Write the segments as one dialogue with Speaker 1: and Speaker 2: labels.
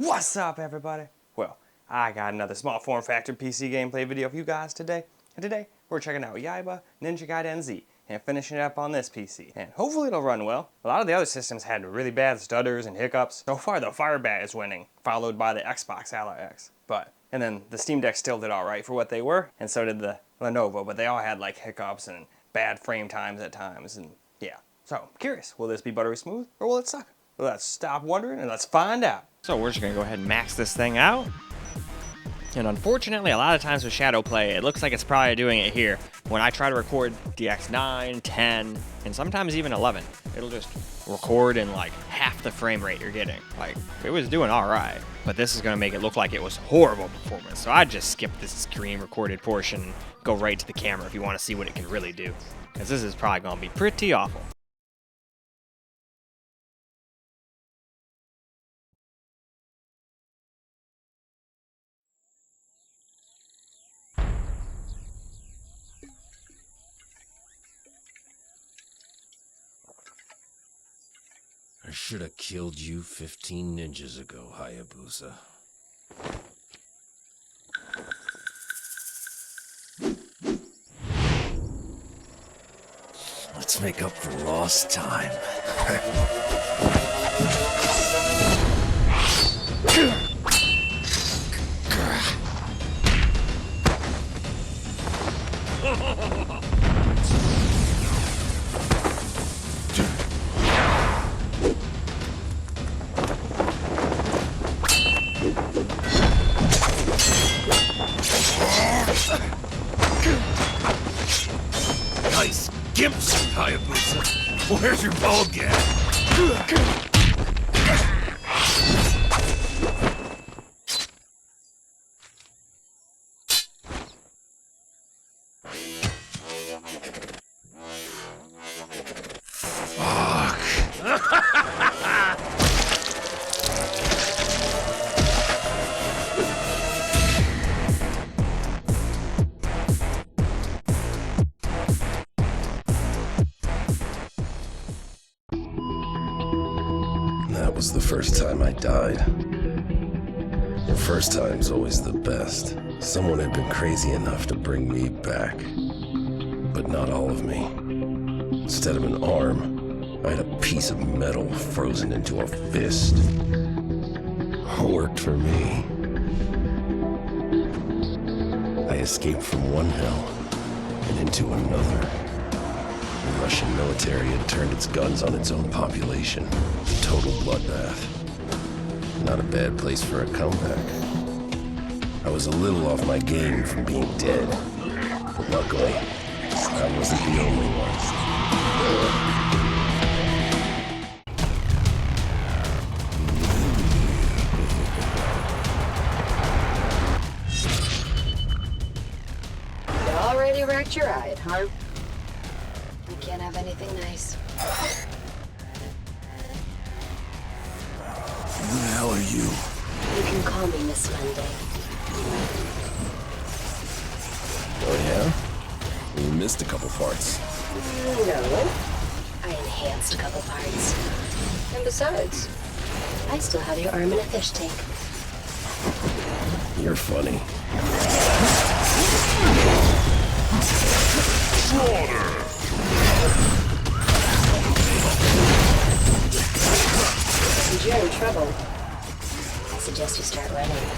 Speaker 1: What's up, everybody? Well, I got another small form factor PC gameplay video for you guys today. And today, we're checking out NINJA GAIDEN Z and finishing up on this PC. And hopefully it'll run well. A lot of the other systems had really bad stutters and hiccups. So far, the Firebat is winning, followed by the Xbox Ally X. And then the Steam Deck still did alright for what they were, and so did the Lenovo, but they all had like hiccups and bad frame times at times, and yeah. So, I'm curious, will this be buttery smooth, or will it suck? Let's stop wondering and let's find out. So we're just gonna go ahead and max this thing out. And unfortunately, a lot of times with Shadow Play, it looks like it's probably doing it here. When I try to record DX 9, 10, and sometimes even 11, it'll just record in like half the frame rate you're getting. Like, it was doing all right, but this is gonna make it look like it was horrible performance. So I just skip this screen recorded portion and go right to the camera if you wanna see what it can really do. Because this is probably gonna be pretty awful.
Speaker 2: I should have killed you 15 ninjas ago, Hayabusa. Let's make up for lost time. Nice gimp suit, Hayabusa. Where's your ball gag? That was the first time I died. The first time's always the best. Someone had been crazy enough to bring me back. But not all of me. Instead of an arm, I had a piece of metal frozen into a fist. Worked for me. I escaped from one hell and into another. The Russian military had turned its guns on its own population. Total bloodbath. Not a bad place for a comeback. I was a little off my game from being dead, but luckily, I wasn't the only one.
Speaker 3: You already wrecked your ride, huh? You can't have anything nice.
Speaker 2: Who the hell are you?
Speaker 3: You can call me Miss Monday.
Speaker 2: Oh yeah? You missed a couple parts.
Speaker 3: No. I enhanced a couple parts. And besides, I still have your arm in a fish tank.
Speaker 2: You're funny.
Speaker 4: Slaughter!
Speaker 3: If you're in trouble, I suggest you start running.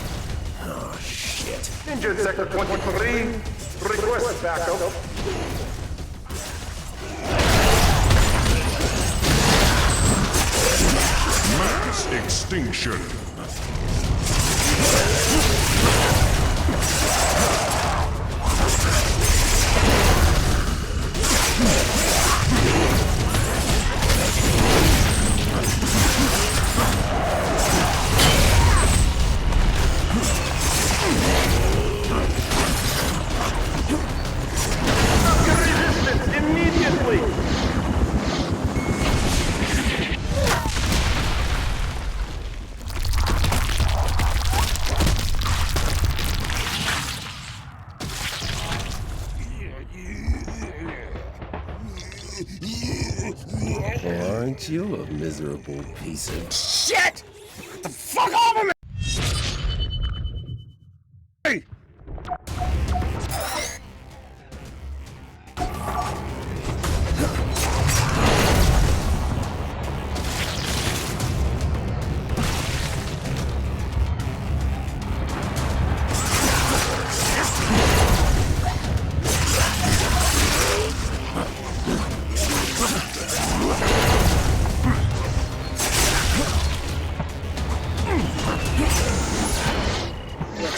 Speaker 2: Oh, shit.
Speaker 4: Ninja Sector 23, request backup. Mass extinction.
Speaker 2: Aren't you a miserable piece of
Speaker 1: Shit! Get the fuck off of me!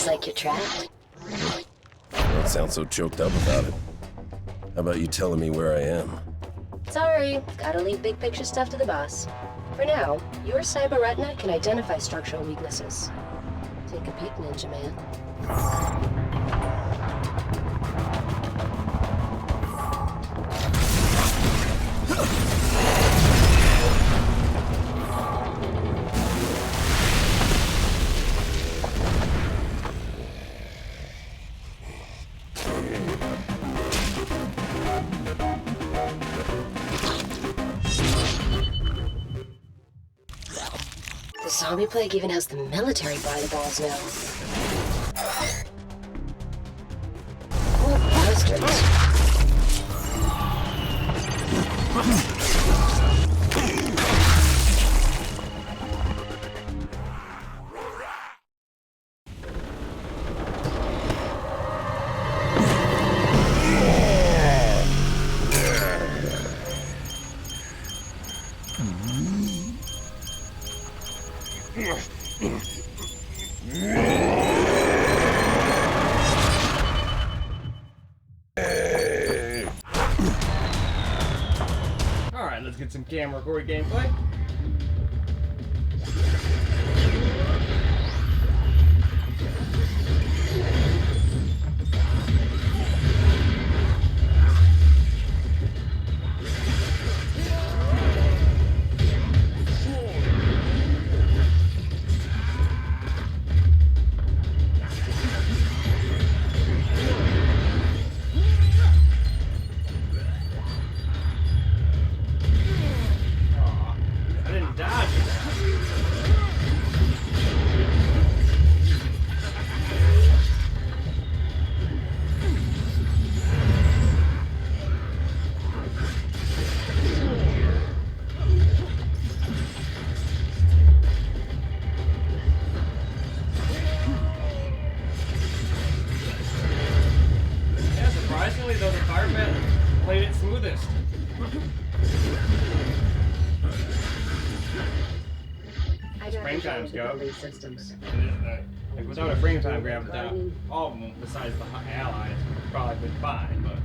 Speaker 3: like you're trapped.
Speaker 2: Don't sound so choked up about it. How about you telling me where I am?
Speaker 3: Sorry, gotta leave big picture stuff to the boss. For now, your cyber retina can identify structural weaknesses. Take a peek, Ninja Man. The zombie plague even has the military by the balls now. Poor bastards.
Speaker 1: Alright, let's get some camera recorded gameplay. I didn't dodge it. Yeah, surprisingly though, the fireman played it smoothest. Frame times go. Like without a frame time grab down, all of them besides the allies probably been fine, but.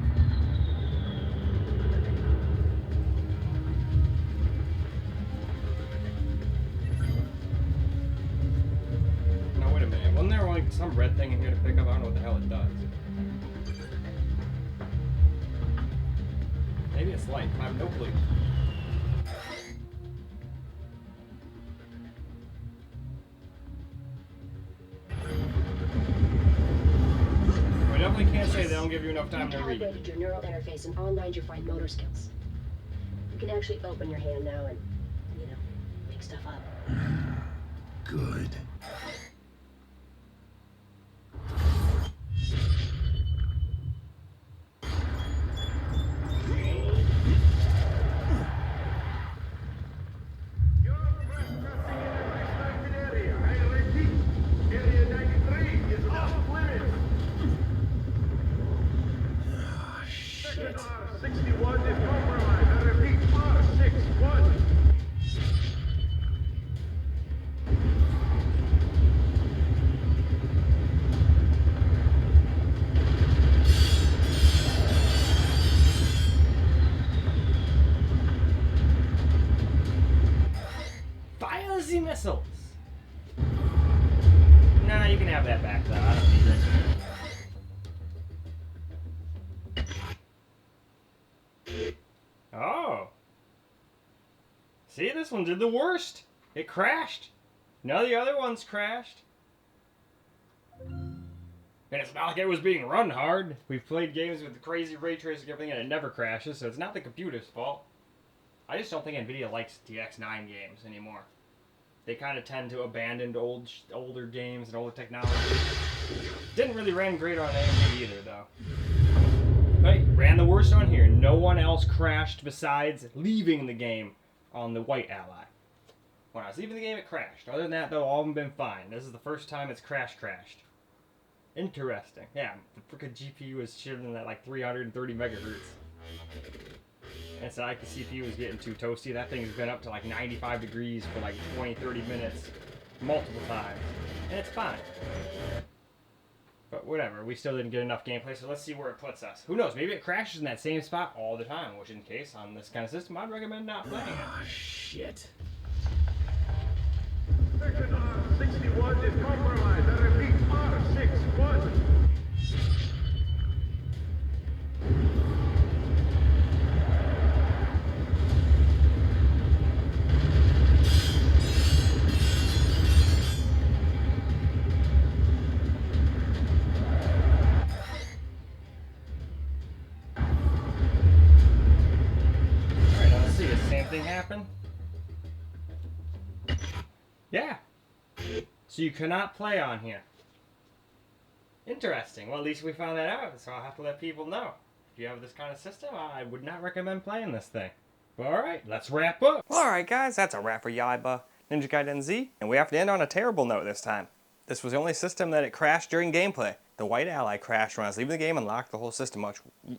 Speaker 1: No, wait a minute. Wasn't there like some red thing in here to pick up? I don't know what the hell it does. Maybe it's light. I have no clue. I definitely can't say they don't give you enough time to read.
Speaker 3: Calibrated your neural interface and online your fine motor skills. You can actually open your hand now and, you know, pick stuff up.
Speaker 2: Good.
Speaker 4: Area 93 is off limits.
Speaker 2: Shit.
Speaker 4: 61 is compromised. I repeat, R61.
Speaker 1: Fire the missiles! Nah, you can have that back though. I don't need it. Oh. See, this one did the worst. It crashed. None of the other ones crashed. And it's not like it was being run hard. We've played games with the crazy ray tracing and everything and it never crashes, so it's not the computer's fault. I just don't think NVIDIA likes DX9 games anymore. They kind of tend to abandon older games and older technology. Didn't really run great on AMD either, though. But ran the worst on here. No one else crashed besides leaving the game on the white ally. When I was leaving the game, it crashed. Other than that, though, all of them been fine. This is the first time it's crashed. Interesting. Yeah, the freaking GPU was shooting at like 330 megahertz. And it's not like the CPU was getting too toasty. That thing's been up to like 95 degrees for like 20, 30 minutes multiple times. And it's fine. But whatever, we still didn't get enough gameplay, so let's see where it puts us. Who knows, maybe it crashes in that same spot all the time, which in case on this kind of system, I'd recommend not playing it.
Speaker 2: Ah, shit.
Speaker 4: Section R61 is compromised. I repeat, R61.
Speaker 1: Alright, now let's see, does the same thing happen? Yeah. So you cannot play on here. Interesting. Well, at least we found that out, so I'll have to let people know. If you have this kind of system, I would not recommend playing this thing. But alright, let's wrap up. Alright guys, that's a wrap for Yaiba Ninja Gaiden Z, and we have to end on a terrible note this time. This was the only system that it crashed during gameplay. The white ally crashed when I was leaving the game and locked the whole system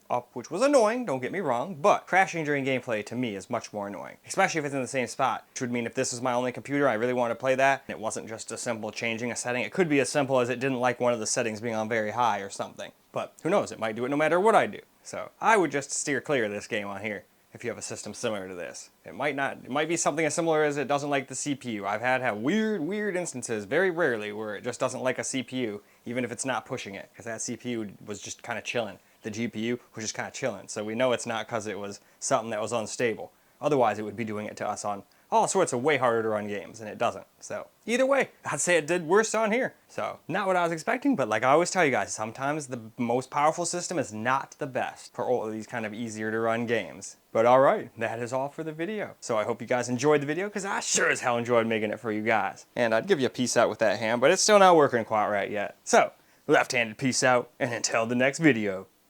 Speaker 1: up, which was annoying, don't get me wrong, but crashing during gameplay to me is much more annoying, especially if it's in the same spot, which would mean if this was my only computer, I really wanted to play that, and it wasn't just a simple changing a setting. It could be as simple as it didn't like one of the settings being on very high or something, but who knows, it might do it no matter what I do. So I would just steer clear of this game on here if you have a system similar to this. It might be something as similar as it doesn't like the CPU. I've had weird instances, very rarely, where it just doesn't like a CPU, even if it's not pushing it, because that CPU was just kind of chilling. The GPU was just kind of chilling, so we know it's not because it was something that was unstable. Otherwise, it would be doing it to us on all sorts of way harder to run games, and it doesn't. So either way, I'd say it did worse on here. So not what I was expecting, but like I always tell you guys, sometimes the most powerful system is not the best for all of these kind of easier to run games. But alright, that is all for the video. So I hope you guys enjoyed the video, because I sure as hell enjoyed making it for you guys. And I'd give you a peace out with that hand, but it's still not working quite right yet. So, left-handed peace out, and until the next video.